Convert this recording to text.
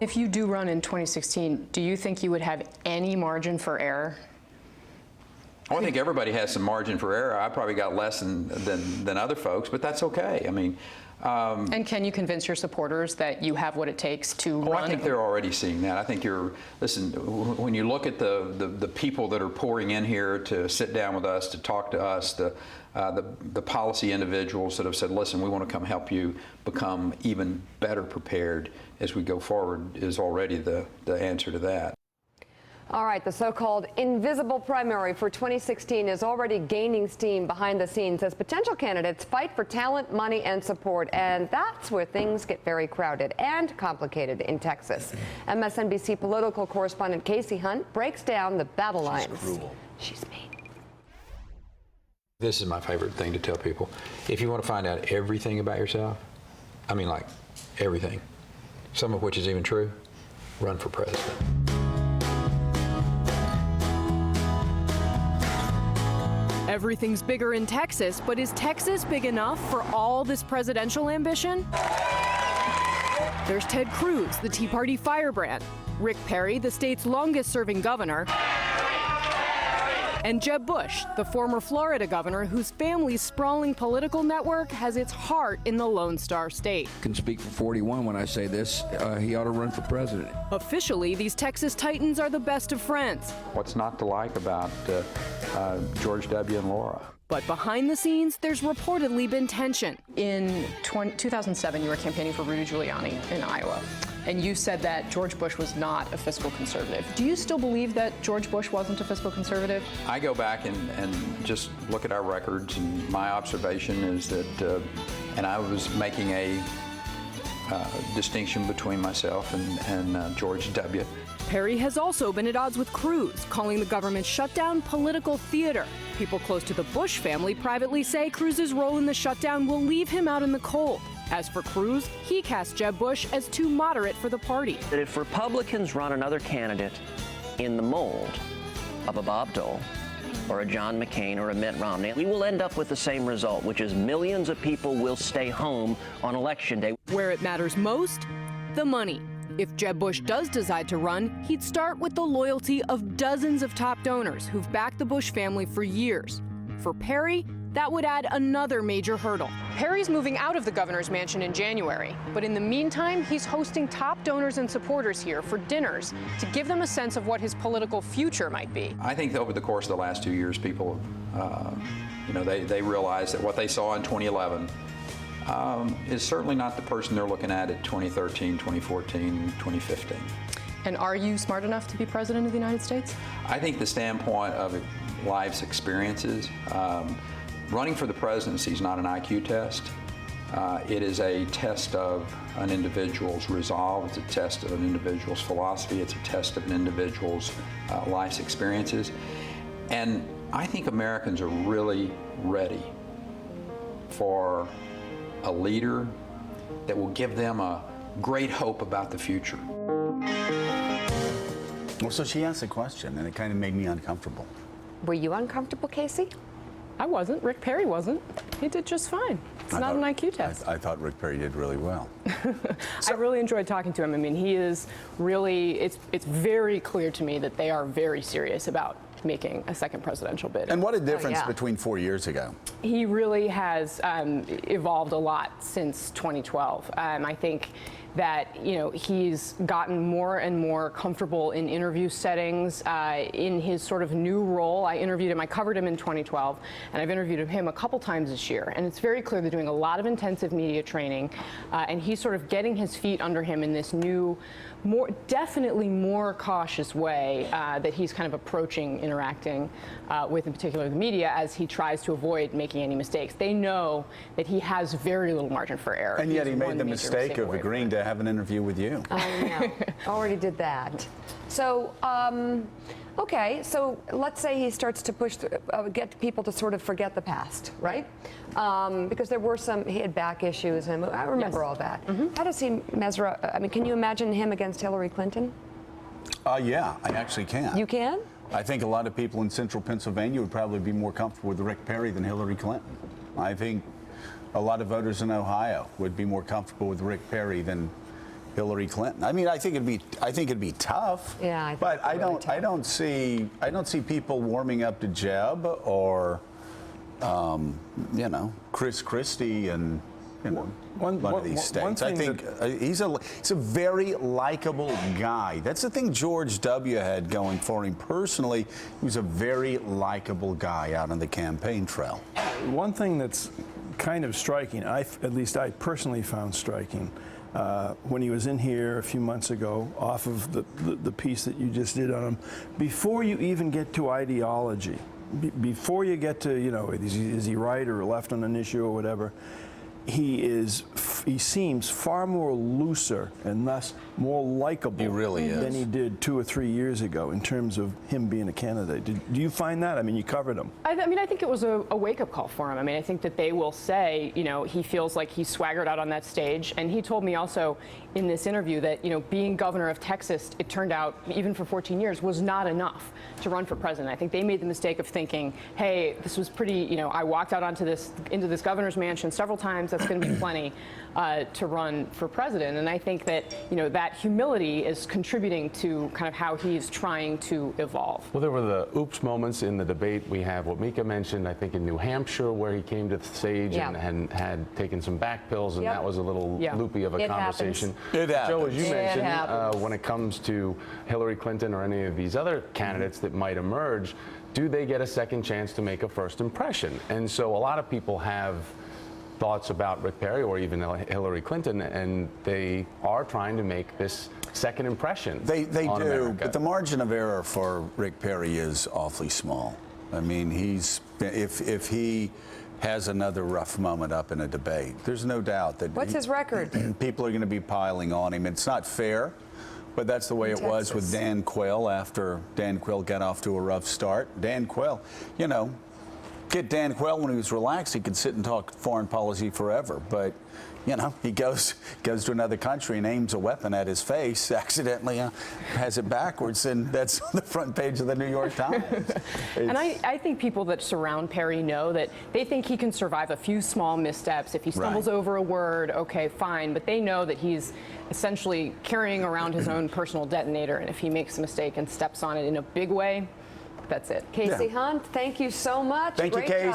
If you do run in 2016, do you think you would have any margin for error? I think everybody has some margin for error. I probably got less than other folks, but that's okay. I mean, and can you convince your supporters that you have what it takes to run? I think they're already seeing that. I think listen, when you look at the people that are pouring in here to sit down with us, to talk to us, the policy individuals that have said, listen, we want to come help you become even better prepared as we go forward, is already the answer to that. All right, the so-called invisible primary for 2016 is already gaining steam behind the scenes as potential candidates fight for talent, money, and support. And that's where things get very crowded and complicated in Texas. MSNBC political correspondent Casey Hunt breaks down the battle lines. She's cruel. She's mean. This is my favorite thing to tell people. If you want to find out everything about yourself, I mean like everything, some of which is even true, run for president. Everything's bigger in Texas, but is Texas big enough for all this presidential ambition? There's Ted Cruz, the Tea Party firebrand, Rick Perry, the state's longest-serving governor, and Jeb Bush, the former Florida governor whose family's sprawling political network has its heart in the Lone Star State. I can speak for 41 when I say this. He ought to run for president. Officially, these Texas Titans are the best of friends. What's not to like about George W. and Laura? But behind the scenes, there's reportedly been tension. In 2007, you were campaigning for Rudy Giuliani in Iowa, and you said that George Bush was not a fiscal conservative. Do you still believe that George Bush wasn't a fiscal conservative? I go back and just look at our records, and my observation is that, and I was making a distinction between myself and George W. Perry has also been at odds with Cruz, calling the government shutdown political theater. People close to the Bush family privately say Cruz's role in the shutdown will leave him out in the cold. As for Cruz, he cast Jeb Bush as too moderate for the party. That if Republicans run another candidate in the mold of a Bob Dole or a John McCain or a Mitt Romney, we will end up with the same result, which is millions of people will stay home on Election Day. Where it matters most, the money. If Jeb Bush does decide to run, he'd start with the loyalty of dozens of top donors who've backed the Bush family for years. For Perry, that would add another major hurdle. Perry's moving out of the governor's mansion in January, but in the meantime, he's hosting top donors and supporters here for dinners to give them a sense of what his political future might be. I think that over the course of the last 2 years, people, they realized that what they saw in 2011 is certainly not the person they're looking at 2013, 2014, 2015. And are you smart enough to be president of the United States? I think the standpoint of life's experiences, running for the presidency is not an IQ test. It is a test of an individual's resolve. It's a test of an individual's philosophy. It's a test of an individual's life's experiences. And I think Americans are really ready for a leader that will give them a great hope about the future. Well, so she asked a question, and it kind of made me uncomfortable. Were you uncomfortable, Casey? I wasn't. Rick Perry wasn't. He did just fine. It's not an IQ test. I thought Rick Perry did really well. I really enjoyed talking to him. I mean, he is really, it's very clear to me that they are very serious about making a second presidential bid. And what a difference between 4 years ago. He really has evolved a lot since 2012. I think that, he's gotten more and more comfortable in interview settings, in his sort of new role. I covered him in 2012, and I've interviewed him a couple times this year. And it's very clear they're doing a lot of intensive media training, and he's sort of getting his feet under him in this new, definitely more cautious way that he's kind of approaching interacting with, in particular, the media, as he tries to avoid making any mistakes. They know that he has very little margin for error. And yet he made the mistake of agreeing to have an interview with you. I know. Already did that. So, okay, so let's say he starts to push, get people to sort of forget the past, right? Because there were he had back issues, and I remember all that. How does he measure, can you imagine him against Hillary Clinton? Yeah, I actually can. You can? I think a lot of people in central Pennsylvania would probably be more comfortable with Rick Perry than Hillary Clinton. I think a lot of voters in Ohio would be more comfortable with Rick Perry than Hillary Clinton. I mean, I think it'd be tough. Yeah, I think but it'd be really tough. I don't see people warming up to Jeb or, Chris Christie and. One of these states. I think he's a very likable guy. That's the thing George W. had going for him personally. He was a very likable guy out on the campaign trail. One thing that's kind of striking, at least I personally found striking, when he was in here a few months ago, off of the piece that you just did on him, before you even get to ideology, before you get to, is he right or left on an issue or whatever, he seems far more looser and thus more likable He really is. than he did 2 or 3 years ago in terms of him being a candidate. Do you find that? I mean, you covered him. I think it was a wake-up call for him. I mean, I think that they will say, he feels like he swaggered out on that stage. And he told me also in this interview that, being governor of Texas, it turned out, even for 14 years, was not enough to run for president. I think they made the mistake of thinking, hey, this was pretty, I walked out into this governor's mansion several times. That's going to be plenty to run for president. And I think that, that humility is contributing to kind of how he's trying to evolve. Well, there were the oops moments in the debate. We have what Mika mentioned, I think, in New Hampshire, where he came to the stage and had taken some back pills, and that was a little loopy of a conversation. It happens. Joe, as you mentioned, happens. when it comes to Hillary Clinton or any of these other candidates that might emerge, do they get a second chance to make a first impression? And so a lot of people have thoughts about Rick Perry or even Hillary Clinton, and they are trying to make this second impression. They on do, America. but the margin of error for Rick Perry is awfully small. I mean, if he has another rough moment up in a debate, there's no doubt that What's his record? people are going to be piling on him. It's not fair, but that's the way it was with Dan Quayle after Dan Quayle got off to a rough start. Dan Quayle, get Dan Quayle when he was relaxed, he could sit and talk foreign policy forever. But, he goes to another country and aims a weapon at his face, accidentally has it backwards, and that's on the front page of the New York Times. And I think people that surround Perry know that they think he can survive a few small missteps. If he stumbles over a word, okay, fine. But they know that he's essentially carrying around his own personal detonator. And if he makes a mistake and steps on it in a big way, that's it. Casey Hunt, thank you so much. Thank you, Great Casey. job.